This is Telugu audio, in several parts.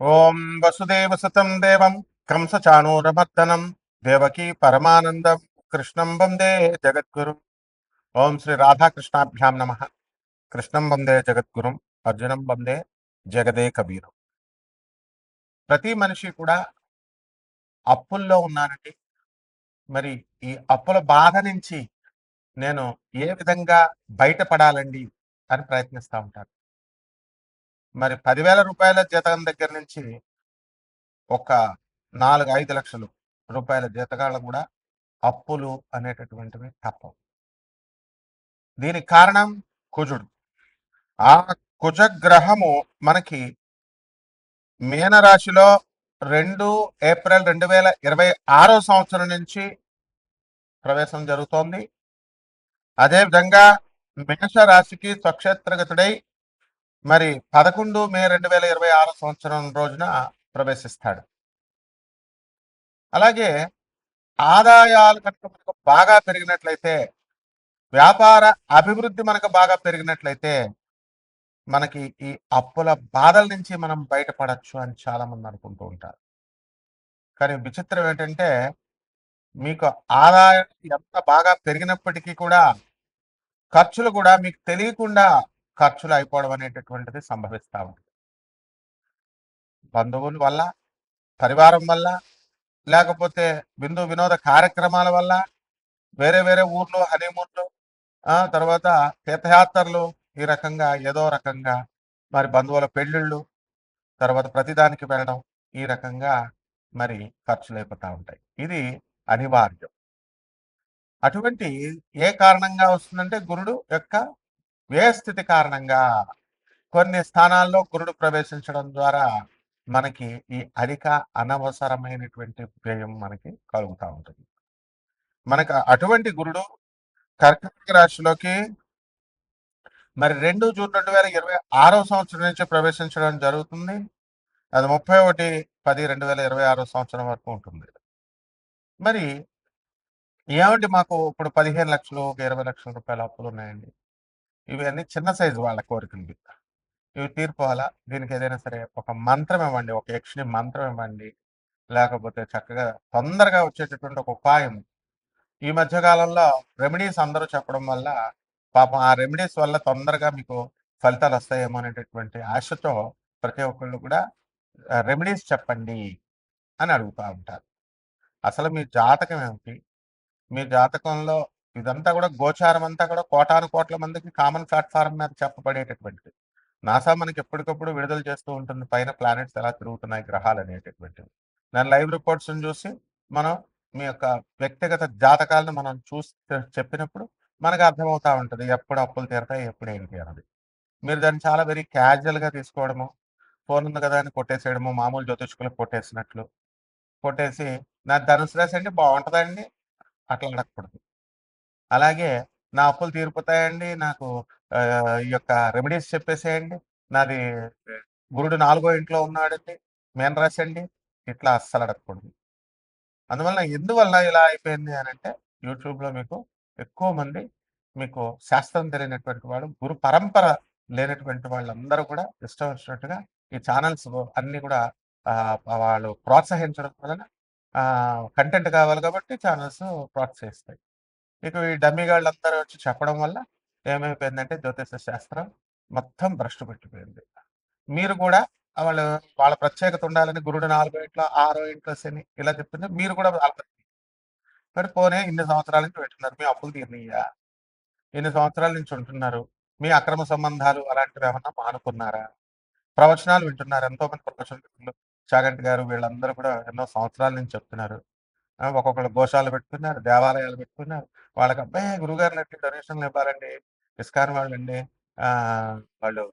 ఓం వసుదేవసుతం దేవం కంసచాణూరమర్దనం దేవకీ పరమానందం కృష్ణం వందే జగద్గురు. ఓం శ్రీ రాధాకృష్ణాభ్యాం నమ. కృష్ణం వందే జగద్గురుం, అర్జునం వందే జగదే కబీరు. ప్రతి మనిషి కూడా అప్పుల్లో ఉన్నానండి. మరి ఈ అప్పుల బాధ నుంచి నేను ఏ విధంగా బయటపడాలండి అని ప్రయత్నిస్తూ ఉంటాను. మరి 10,000 రూపాయల జీతం దగ్గర నుంచి ఒక 4-5 లక్షలు రూపాయల జీతగాళ్ళు కూడా అప్పులు అనేటటువంటివి తప్పవు. దీనికి కారణం కుజుడు. ఆ కుజగ్రహము మనకి మీనరాశిలో 2 ఏప్రిల్ 2026 నుంచి ప్రవేశం జరుగుతోంది. అదేవిధంగా మేషరాశికి స్వక్షేత్రగతుడై మరి 11 మే 2026 రోజున ప్రవేశిస్తాడు. అలాగే ఆదాయాలు కనుక మనకు బాగా పెరిగినట్లయితే, వ్యాపార అభివృద్ధి మనకు బాగా పెరిగినట్లయితే మనకి ఈ అప్పుల బాధల నుంచి మనం బయటపడచ్చు అని చాలా మంది అనుకుంటూ ఉంటారు. కానీ విచిత్రం ఏంటంటే, మీకు ఆదాయం ఎంత బాగా పెరిగినప్పటికీ కూడా ఖర్చులు కూడా మీకు తెలియకుండా ఖర్చులు అయిపోవడం అనేటటువంటిది సంభవిస్తూ ఉంటుంది. బంధువుల వల్ల, పరివారం వల్ల, లేకపోతే విందు వినోద కార్యక్రమాల వల్ల, వేరే వేరే ఊర్లు హనీమూన్లు, తర్వాత తీర్థయాత్రలు, ఈ రకంగా ఏదో రకంగా మరి బంధువుల పెళ్ళిళ్ళు, తర్వాత ప్రతిదానికి వెళ్ళడం, ఈ రకంగా మరి ఖర్చులు అయిపోతూ ఉంటాయి. ఇది అనివార్యం. అటువంటి ఏ కారణంగా వస్తుందంటే గురుడు యొక్క వ్యయస్థితి కారణంగా కొన్ని స్థానాల్లో గురుడు ప్రవేశించడం ద్వారా మనకి ఈ అధిక అనవసరమైనటువంటి వ్యయం మనకి కలుగుతూ ఉంటుంది. మనకు అటువంటి గురుడు కర్కాటక రాశిలోకి మరి 2 జూన్ 2026 నుంచి ప్రవేశించడం జరుగుతుంది. అది 31/10/2026 వరకు ఉంటుంది. మరి ఏమండి మాకు ఇప్పుడు 15 లక్షలు, 20 లక్షల రూపాయల అప్పులు ఉన్నాయండి. ఇవన్నీ చిన్న సైజు వాళ్ళ కోరికలు. ఇవి తీరిపోవాలా? దీనికి ఏదైనా సరే ఒక మంత్రం ఇవ్వండి, ఒక యక్షిని మంత్రం ఇవ్వండి, లేకపోతే చక్కగా తొందరగా వచ్చేటటువంటి ఒక ఉపాయం. ఈ మధ్య కాలంలో రెమెడీస్ అందరూ చెప్పడం వల్ల పాపం ఆ రెమెడీస్ వల్ల తొందరగా మీకు ఫలితాలు వస్తాయేమో అనేటటువంటి ఆశతో ప్రతి ఒక్కళ్ళు కూడా రెమెడీస్ చెప్పండి అని అడుగుతూ ఉంటారు. అసలు మీ జాతకం ఏమిటి? మీ జాతకంలో ఇదంతా కూడా గోచారం అంతా కూడా కోటాను కోట్ల మందికి కామన్ ప్లాట్ఫారం మీద చెప్పబడేటటువంటిది. నాసా మనకి ఎప్పటికప్పుడు విడుదల చేస్తూ ఉంటుంది పైన ప్లానెట్స్ ఎలా తిరుగుతున్నాయి, గ్రహాలు అనేటటువంటివి. దాని లైవ్ రిపోర్ట్స్ని చూసి మనం మీ యొక్క వ్యక్తిగత జాతకాలను మనం చూసి చెప్పినప్పుడు మనకు అర్థమవుతా ఉంటుంది ఎప్పుడు అప్పులు తీరతాయి, ఎప్పుడు ఏంటి అన్నది. మీరు దాన్ని చాలా వెరీ క్యాజువల్గా తీసుకోవడము, ఫోన్ ఉంది కదా అని కొట్టేసేయడము, మామూలు జ్యోతిష్కులకు కొట్టేసినట్లు కొట్టేసి నా ధనుసు రాశి అండి బాగుంటుందండి అట్లా అడగకూడదు. అలాగే నా అప్పులు తీరిపోతాయండి. నాకు ఈ యొక్క రెమెడీస్ చెప్పేసేయండి. నాది గురుడు 4గో ఇంట్లో ఉన్నాడండి. మీనరాశి అండి. ఇట్లా అస్సలు అడగకూడదు. అందువలన ఎందువల్ల ఇలా అయిపోయింది అనంటే యూట్యూబ్‌లో మీకు ఎక్కువ మంది మీకు శాస్త్రం తెలియనటువంటి వాడు, గురు పరంపర లేనటువంటి వాళ్ళందరూ కూడా ఇష్టం వచ్చినట్టుగా ఈ ఛానెల్స్ అన్నీ కూడా వాళ్ళు ప్రోత్సహించడం వలన కంటెంట్ కావాలి కాబట్టి ఛానెల్స్ ప్రోత్సహిస్తాయి. ఇక ఈ డమ్మీ గాళ్ళందరూ వచ్చి చెప్పడం వల్ల ఏమైపోయిందంటే జ్యోతిష శాస్త్రం మొత్తం భ్రష్టు పట్టిపోయింది. మీరు కూడా వాళ్ళు వాళ్ళ ప్రత్యేకత ఉండాలని గురుడు 4 ఇంట్లో, 6 ఇంట్లో శని ఇలా చెప్తుంటే మీరు కూడా మరి పోనీ ఇన్ని సంవత్సరాల నుంచి పెట్టుకున్నారు. మీ అప్పులు తీరినియ్యా? ఇన్ని సంవత్సరాల నుంచి ఉంటున్నారు. మీ అక్రమ సంబంధాలు అలాంటివి ఏమన్నా మానుకున్నారా? ప్రవచనాలు వింటున్నారు. ఎంతోమంది ప్రవచనలు చాగంటి గారు వీళ్ళందరూ కూడా ఎన్నో సంవత్సరాల నుంచి చెప్తున్నారు. ఒక్కొక్కళ్ళు గోశాలలు పెట్టుకున్నారు, దేవాలయాలు పెట్టుకున్నారు. వాళ్ళకి అబ్బాయి గురువుగారులంటే డొనేషన్‌లు ఇవ్వాలండి. ఇస్కాన్ వాళ్ళండి వాళ్ళు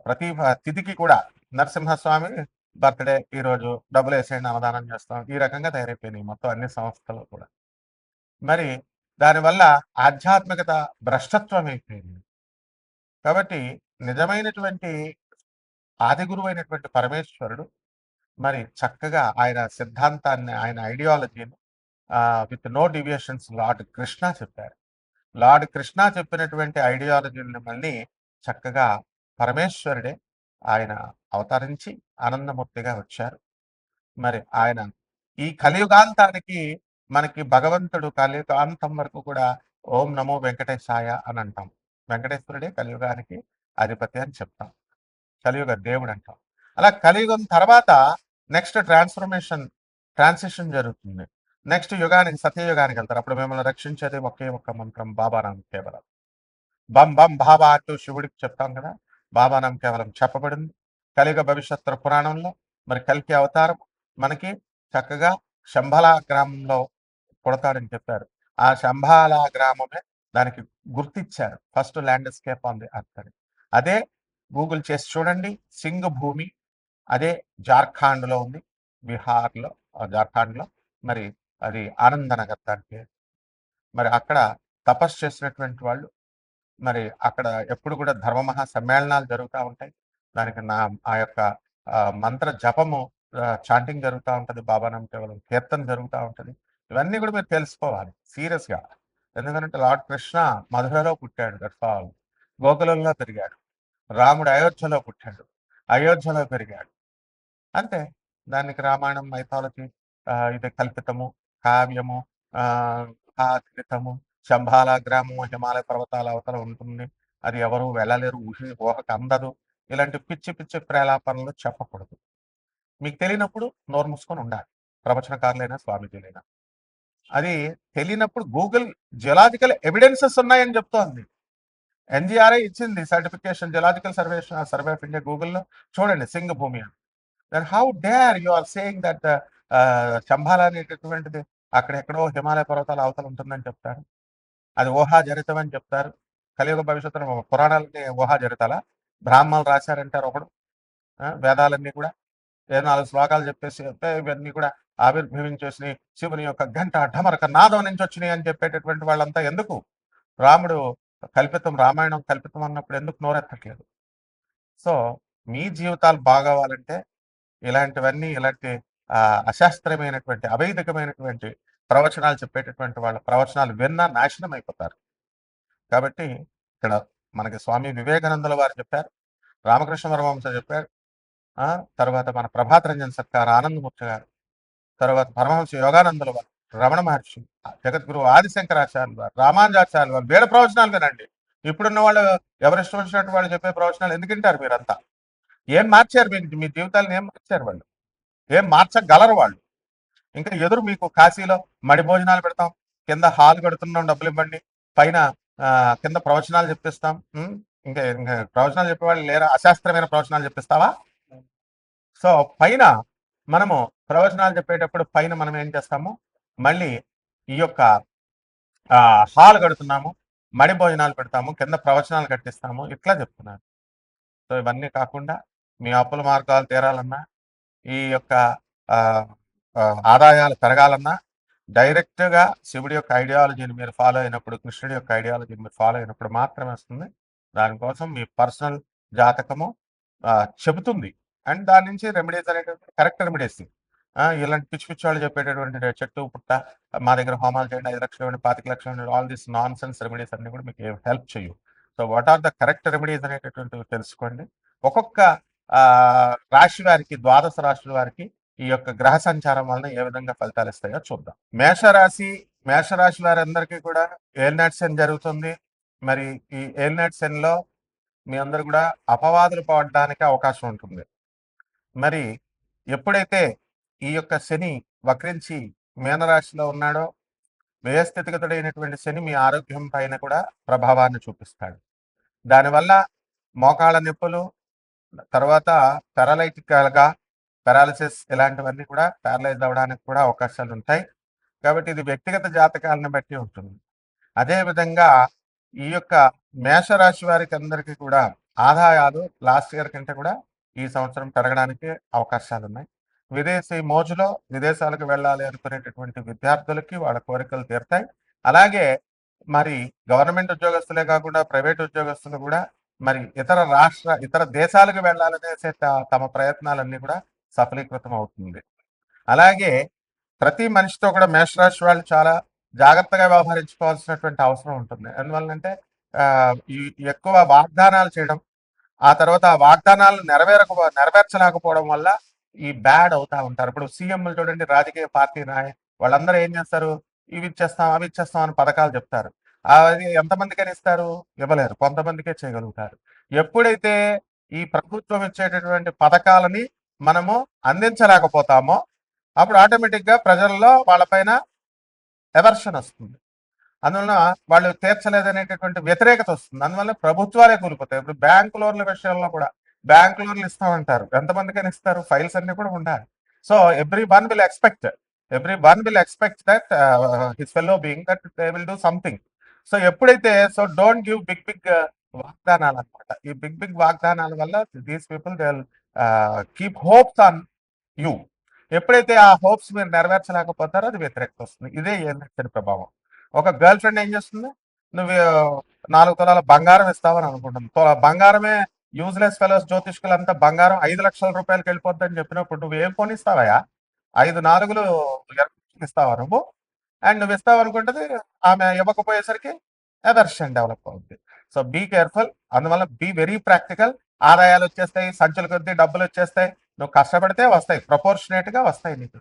ప్రతి తిథికి కూడా నరసింహస్వామి బర్త్‌డే ఈరోజు డబ్బులేసేయండి అన్నదానం చేస్తాం. ఈ రకంగా తయారైపోయినాయి మొత్తం అన్ని సంస్థలు కూడా. మరి దానివల్ల ఆధ్యాత్మికత భ్రష్టత్వం అయిపోయింది. కాబట్టి నిజమైనటువంటి ఆది గురువైనటువంటి పరమేశ్వరుడు మరి చక్కగా ఆయన సిద్ధాంతాన్ని, ఆయన ఐడియాలజీని with no deviations lord Krishna చెప్పారు. లార్డ్ కృష్ణ చెప్పినటువంటి ఐడియాలజీని మళ్ళీ చక్కగా పరమేశ్వరుడే ఆయన అవతరించి ఆనందమూర్తిగా వచ్చారు. మరి ఆయన ఈ కలియుగాంతానికి మనకి భగవంతుడు కలియుగాంతం వరకు కూడా ఓం నమో వెంకటేశాయ అని అంటాం. వెంకటేశ్వరుడే కలియుగానికి అధిపతి అని చెప్తాం. కలియుగ దేవుడు అంటాం. అలా కలియుగం తర్వాత నెక్స్ట్ ట్రాన్సిషన్ జరుగుతుంది. నెక్స్ట్ యుగానికి సత్యయుగానికి వెళ్తారు. అప్పుడు మిమ్మల్ని రక్షించేది ఒకే ఒక్క మంత్రం బాబారాం కేవలం. బం బం బాబా అంటూ శివుడికి చెప్తాం కదా, బాబానాం కేవలం చెప్పబడింది కలియుగ భవిష్యత్తు పురాణంలో. మరి కల్కి అవతారం మనకి చక్కగా శంభలా గ్రామంలో పుడతాడని చెప్పారు. ఆ శంభాలా గ్రామమే దానికి గుర్తిచ్చారు, first landscape on the earth అని. అదే గూగుల్ చేసి చూడండి, సింగ్ భూమి, అదే జార్ఖండ్లో ఉంది, బీహార్లో జార్ఖండ్లో. మరి అది ఆనందనగర్ దాని పేరు. మరి అక్కడ తపస్సు చేసినటువంటి వాళ్ళు, మరి అక్కడ ఎప్పుడు కూడా ధర్మమహా సమ్మేళనాలు జరుగుతూ ఉంటాయి. దానికి ఆ యొక్క మంత్ర జపము చాంటింగ్ జరుగుతూ ఉంటుంది, బాబానాం కేవలం కీర్తన జరుగుతూ ఉంటుంది. ఇవన్నీ కూడా మీరు తెలుసుకోవాలి సీరియస్గా. ఎందుకంటే లార్డ్ కృష్ణ మధురలో పుట్టాడు, దట్స్ ఆల్. గోకులంలో పెరిగాడు. రాముడు అయోధ్యలో పుట్టాడు, అయోధ్యలో పెరిగాడు, అంతే. దానికి రామాయణం మైథాలజీ ఇది కల్పితము, కావ్యము, కథితము. శంభాల గ్రామం హిమాలయ పర్వతాల అవతల ఉంటుంది, అది ఎవరు వెళ్ళలేరు, ఊహకు అందదు. ఇలాంటి పిచ్చి పిచ్చి ప్రేలాపనలు చెప్పకూడదు. మీకు తెలియనప్పుడు నోరు మూసుకొని ఉండాలి, ప్రవచనకారులైనా స్వామీజీలైనా. అది తెలియనప్పుడు గూగుల్ జియోలాజికల్ ఎవిడెన్సెస్ ఉన్నాయని చెప్తోంది. ఎన్జిఆర్ఐ ఇచ్చింది certification, geological survey of India. గూగుల్లో చూడండి సింగ్ భూమి అని. Then how dare you are saying that చంబాల అనేటటువంటిది అక్కడెక్కడో హిమాలయ పర్వతాల అవతల ఉంటుందని చెప్తారు. అది ఊహాజనితం అని చెప్తారు. కలియుగ భవిష్యత్తులో పురాణాలన్నీ ఊహాజనితాలా? బ్రాహ్మణులు రాశారంటారు ఒకడు, వేదాలన్నీ కూడా ఏ 4 శ్లోకాలు చెప్పేసి ఇవన్నీ కూడా ఆవిర్భవించేసి శివుని యొక్క గంట ఢమరక నాదం నుంచి వచ్చినాయి అని చెప్పేటటువంటి వాళ్ళంతా ఎందుకు? రాముడు కల్పితం, రామాయణం కల్పితం అన్నప్పుడు ఎందుకు నోరెత్తట్లేదు? సో మీ జీవితాలు బాగోవాలంటే ఇలాంటివన్నీ, ఇలాంటి అశాస్త్రీయమైనటువంటి అవైదికమైనటువంటి ప్రవచనాలు చెప్పేటటువంటి వాళ్ళ ప్రవచనాలు విన్నా నాశనం అయిపోతారు. కాబట్టి ఇక్కడ మనకి స్వామి వివేకానందుల వారు చెప్పారు, రామకృష్ణ పరమహంస చెప్పారు, తర్వాత మన ప్రభాత్ రంజన్ సర్కార్, ఆనందమూర్తి గారు, తర్వాత పరమహంస యోగానందుల వారు, రమణ మహర్షి, జగద్గురు ఆదిశంకరాచార్యులు వారు, రామానుజాచార్యులు వారు, వేడ ప్రవచనాలు వినండి. ఇప్పుడున్న వాళ్ళు ఎవరిష్టం వచ్చినట్టు వాళ్ళు చెప్పే ప్రవచనాలు ఎందుకు వింటారు మీరంతా? ఏం మార్చారు? మీ జీవితాలను ఏం మార్చారు వాళ్ళు? ఏం మార్చగలరు వాళ్ళు? ఇంకా ఎదురు మీకు కాశీలో మడి భోజనాలు పెడతాం, కింద హాల్ కడుతున్నాం, డబ్బులు ఇవ్వండి, పైన కింద ప్రవచనాలు చెప్పిస్తాం. ఇంకా ఇంకా ప్రవచనాలు చెప్పేవాళ్ళు లేరా? అశాస్త్రమైన ప్రవచనాలు చెప్పిస్తావా? సో పైన మనము ప్రవచనాలు చెప్పేటప్పుడు పైన మనం ఏం చేస్తాము, మళ్ళీ ఈ యొక్క హాల్ కడుతున్నాము, మడి భోజనాలు పెడతాము, కింద ప్రవచనాలు కట్టిస్తాము, ఇట్లా చెప్తున్నారు. సో ఇవన్నీ కాకుండా మీ అప్పుల మార్గాలు తీరాలన్నా, ఈ యొక్క ఆదాయాలు పెరగాలన్నా డైరెక్ట్గా శివుడి యొక్క ఐడియాలజీని మీరు ఫాలో అయినప్పుడు, కృష్ణుడి యొక్క ఐడియాలజీని మీరు ఫాలో అయినప్పుడు మాత్రమే వస్తుంది. దానికోసం మీ పర్సనల్ జాతకము చెబుతుంది, అండ్ దాని నుంచి రెమెడీస్ అనేటువంటి కరెక్ట్ రెమెడీస్. ఇలాంటి పిచ్చి పిచ్చి వాళ్ళు చెప్పేటటువంటి చెట్టు పుట్ట మా దగ్గర హోమాలు చేయండి, 5 లక్షలు ఇవ్వండి, 25 లక్షలు ఇవ్వండి, all this nonsense remedies అన్ని కూడా మీకు హెల్ప్ చేయు. So what are the correct remedies అనేటటువంటివి తెలుసుకోండి. ఒక్కొక్క రాశి వారికి, ద్వాదశ రాశుల వారికి ఈ యొక్క గ్రహ సంచారం వలన ఏ విధంగా ఫలితాలు ఇస్తాయో చూద్దాం. మేషరాశి వారందరికీ కూడా ఏలినాటి శని జరుగుతుంది. మరి ఈ ఏలినాటి శనిలో మీ అందరు కూడా అపవాదులు పడడానికి అవకాశం ఉంటుంది. మరి ఎప్పుడైతే ఈ యొక్క శని వక్రించి మీనరాశిలో ఉన్నాడో, వ్యయస్థితిగతుడైనటువంటి శని మీ ఆరోగ్యం పైన కూడా ప్రభావాన్ని చూపిస్తాడు. దానివల్ల మోకాళ్ళ నొప్పులు, తర్వాత పెరాలిసిస్ ఇలాంటివన్నీ కూడా, ప్యారలైజ్ అవ్వడానికి కూడా అవకాశాలు ఉంటాయి. కాబట్టి ఇది వ్యక్తిగత జాతకాలను బట్టి ఉంటుంది. అదేవిధంగా ఈ యొక్క మేషరాశి వారికి అందరికీ కూడా ఆదాయాలు లాస్ట్ ఇయర్ కంటే కూడా ఈ సంవత్సరం పెరగడానికి అవకాశాలు ఉన్నాయి. విదేశీ మోజులో విదేశాలకు వెళ్ళాలి అనుకునేటటువంటి విద్యార్థులకి వాళ్ళ కోరికలు తీరుతాయి. అలాగే మరి గవర్నమెంట్ ఉద్యోగస్తులే కాకుండా ప్రైవేట్ ఉద్యోగస్తులు కూడా మరి ఇతర దేశాలకు వెళ్ళాలనేసే తమ ప్రయత్నాలన్నీ కూడా సఫలీకృతం అవుతుంది. అలాగే ప్రతి మనిషితో కూడా మేషరాశి వాళ్ళు చాలా జాగ్రత్తగా వ్యవహరించుకోవాల్సినటువంటి అవసరం ఉంటుంది. ఎందువల్లంటే ఎక్కువ వాగ్దానాలు చేయడం, ఆ తర్వాత ఆ వాగ్దానాలు నెరవేర్చలేకపోవడం వల్ల ఈ బ్యాడ్ అవుతా ఉంటారు. ఇప్పుడు సీఎంలు చూడండి, రాజకీయ పార్టీ వాళ్ళందరూ ఏం చేస్తారు? ఇవి ఇచ్చేస్తాం, అవి ఇచ్చేస్తాం అని పథకాలు చెప్తారు. అది ఎంతమందికైనా ఇస్తారు? ఇవ్వలేరు. కొంతమందికే చేయగలుగుతారు. ఎప్పుడైతే ఈ ప్రభుత్వం ఇచ్చేటటువంటి పథకాలని మనము అందించలేకపోతామో అప్పుడు ఆటోమేటిక్ గా ప్రజల్లో వాళ్ళపైన ఎవర్షన్ వస్తుంది. అందువలన వాళ్ళు తీర్చలేదనేటటువంటి వ్యతిరేకత వస్తుంది. అందువల్ల ప్రభుత్వాలే కూలిపోతాయి. ఇప్పుడు బ్యాంక్ లోన్ల విషయంలో కూడా బ్యాంక్ లోన్లు ఇస్తామంటారు. ఎంతమందికైనా ఇస్తారు? ఫైల్స్ అన్ని కూడా ఉండాలి. So every one will expect that his fellow being that they will do something. So ఎప్పుడైతే so don't give big big వాగ్దానాలు అనమాట. ఈ బిగ్ బిగ్ వాగ్దానాల వల్ల these people they will keep hopes on you. ఎప్పుడైతే ఆ హోప్స్ మీరు నెరవేర్చలేకపోతారో అది వ్యతిరేకత వస్తుంది. ఇదే ఏంటంటే ప్రభావం. ఒక గర్ల్ ఫ్రెండ్ ఏం చేస్తుంది? నువ్వు 4 తులాల బంగారం ఇస్తావని అనుకుంటుంది. బంగారమే యూజ్లెస్ ఫెలోస్ జ్యోతిష్కులంతా బంగారం 5 లక్షల రూపాయలకి వెళ్ళిపోద్దని చెప్పినప్పుడు నువ్వు ఏం కొనిస్తావయా? 5 నాలుగులు ఇస్తావా నువ్వు? అండ్ నువ్వు ఇస్తావు అనుకుంటది, ఆమె ఇవ్వకపోయేసరికి ఎవర్షన్ డెవలప్ అవుద్ది. So be careful. అందువల్ల బీ వెరీ ప్రాక్టికల్. ఆదాయాలు వచ్చేస్తాయి, సంచుల కొద్దీ డబ్బులు వచ్చేస్తాయి. నువ్వు కష్టపడితే వస్తాయి, ప్రపోర్షనేట్ గా వస్తాయి నీకు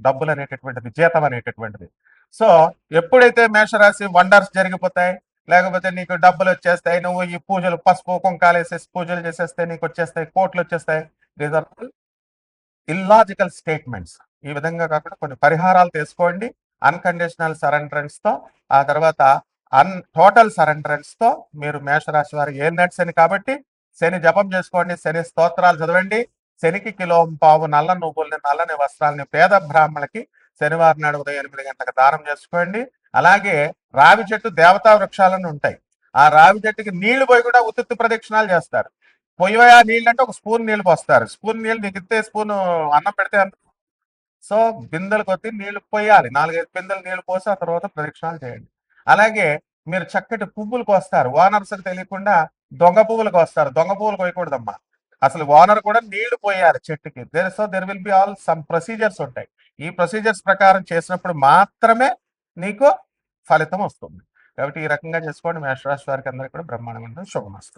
డబ్బులు అనేటటువంటిది, జీతం అనేటటువంటిది. సో ఎప్పుడైతే మేషరాశి వండర్స్ జరిగిపోతాయి, లేకపోతే నీకు డబ్బులు వచ్చేస్తాయి, నువ్వు ఈ పూజలు పసుపు కుంకాలు వేసేసి పూజలు చేసేస్తే నీకు వచ్చేస్తాయి, కోట్లు వచ్చేస్తాయి. These are illogical statements. ఈ విధంగా కాకుండా కొన్ని పరిహారాలు తీసుకోండి. అన్కండిషనల్ సరెండరెన్స్ తో, ఆ తర్వాత టోటల్ సరెండరెన్స్ తో మీరు మేషరాశి వారు ఏలినాటి శని కాబట్టి శని జపం చేసుకోండి, శని స్తోత్రాలు చదవండి. శనికి కిలోంపావు నల్ల నువ్వుల్ని, నల్లని వస్త్రాలని పేద బ్రాహ్మణులకి శనివారం నాడు ఉదయం 8 గంటలకు దానం చేసుకోండి. అలాగే రావి చెట్టు దేవతా వృక్షాలను ఉంటాయి. ఆ రావి చెట్టుకి నీళ్లు పోయి కూడా ఉత్తుత్తి ప్రదక్షిణాలు చేస్తారు. పొయ్యివయా నీళ్ళు అంటే ఒక స్పూన్ నీళ్లు పోస్తారు. స్పూన్ నీళ్ళు నీకు ఇస్తే స్పూన్ అన్నం పెడితే సో బిందెలు కొద్ది నీళ్లు పోయాలి. 4-5 బిందెలు నీళ్లు పోసి ఆ తర్వాత ప్రదక్షిణాలు చేయండి. అలాగే మీరు చక్కటి పువ్వులు కోస్తారు. ఓనర్స్ తెలియకుండా దొంగ పువ్వులు కోస్తారు. దొంగ పువ్వులు కోయకూడదమ్మా. అసలు ఓనర్ కూడా నీళ్లు పోయాలి చెట్టుకి. There will be all some procedures ఉంటాయి. ఈ ప్రొసీజర్స్ ప్రకారం చేసినప్పుడు మాత్రమే నీకు ఫలితం వస్తుంది. కాబట్టి ఈ రకంగా చేసుకోండి. మేషరాశి వారికి అందరికీ కూడా బ్రహ్మాండంగా ఉంటుంది. శుభమస్తు.